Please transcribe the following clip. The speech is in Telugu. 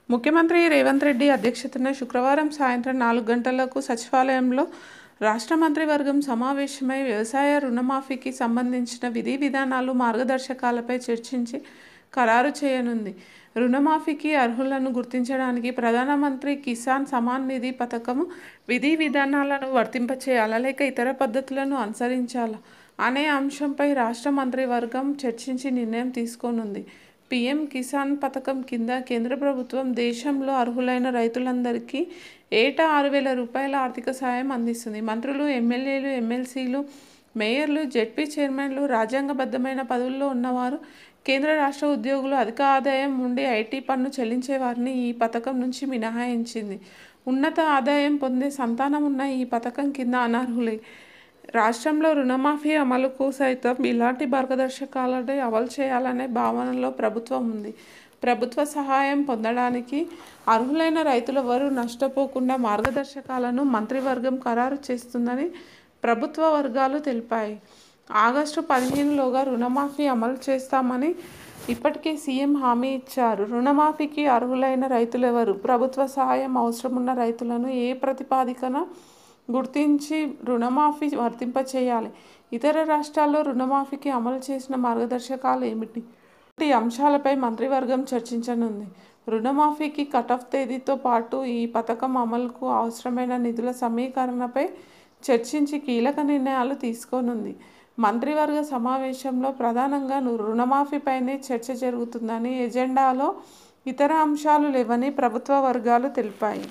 ముఖ్యమంత్రి రేవంత్ రెడ్డి అధ్యక్షతన శుక్రవారం సాయంత్రం 4 గంటలకు సచివాలయంలో రాష్ట్ర మంత్రివర్గం సమావేశమై వ్యవసాయ రుణమాఫీకి సంబంధించిన విధి విధానాలు, మార్గదర్శకాలపై చర్చించి ఖరారు చేయనుంది. రుణమాఫీకి అర్హులను గుర్తించడానికి ప్రధానమంత్రి కిసాన్ సమ్మాన్ నిధి పథకం విధి విధానాలను వర్తింపచేయాలా లేక ఇతర పద్ధతులను అనుసరించాలా అనే అంశంపై రాష్ట్ర మంత్రివర్గం చర్చించి నిర్ణయం తీసుకోనుంది. పీఎం కిసాన్ పథకం కింద కేంద్ర ప్రభుత్వం దేశంలో అర్హులైన రైతులందరికీ ఏటా 6,000 రూపాయల ఆర్థిక సాయం అందిస్తుంది. మంత్రులు, ఎమ్మెల్యేలు, ఎమ్మెల్సీలు, మేయర్లు, జెడ్పీ చైర్మన్లు, రాజ్యాంగబద్ధమైన పదవుల్లో ఉన్నవారు, కేంద్ర రాష్ట్ర ఉద్యోగులు, అధిక ఆదాయం ఉండి ఐటీ పన్ను చెల్లించే వారిని ఈ పథకం నుంచి మినహాయించింది. ఉన్నత ఆదాయం పొందే సంతానం ఉన్న ఈ పథకం కింద అనర్హులే. రాష్ట్రంలో రుణమాఫీ అమలుకు సైతం ఇలాంటి మార్గదర్శకాలనే అమలు చేయాలనే భావనలో ప్రభుత్వం ఉంది. ప్రభుత్వ సహాయం పొందడానికి అర్హులైన రైతులెవరూ నష్టపోకుండా మార్గదర్శకాలను మంత్రివర్గం ఖరారు చేస్తుందని ప్రభుత్వ వర్గాలు తెలిపాయి. ఆగస్టు 15లోగా రుణమాఫీ అమలు చేస్తామని ఇప్పటికే సీఎం హామీ ఇచ్చారు. రుణమాఫీకి అర్హులైన రైతులెవరు? ప్రభుత్వ సహాయం అవసరమున్న రైతులను ఏ ప్రాతిపదికన గుర్తించి రుణమాఫీ వర్తింపచేయాలి? ఇతర రాష్ట్రాల్లో రుణమాఫీకి అమలు చేసిన మార్గదర్శకాలు ఏమిటి? వంటి అంశాలపై మంత్రివర్గం చర్చించనుంది. రుణమాఫీకి కటాఫ్ తేదీతో పాటు ఈ పథకం అమలుకు అవసరమైన నిధుల సమీకరణపై చర్చించి కీలక నిర్ణయాలు తీసుకోనుంది. మంత్రివర్గ సమావేశంలో ప్రధానంగా రుణమాఫీపైనే చర్చ జరుగుతుందని, ఎజెండాలో ఇతర అంశాలు లేవని ప్రభుత్వ వర్గాలు తెలిపాయి.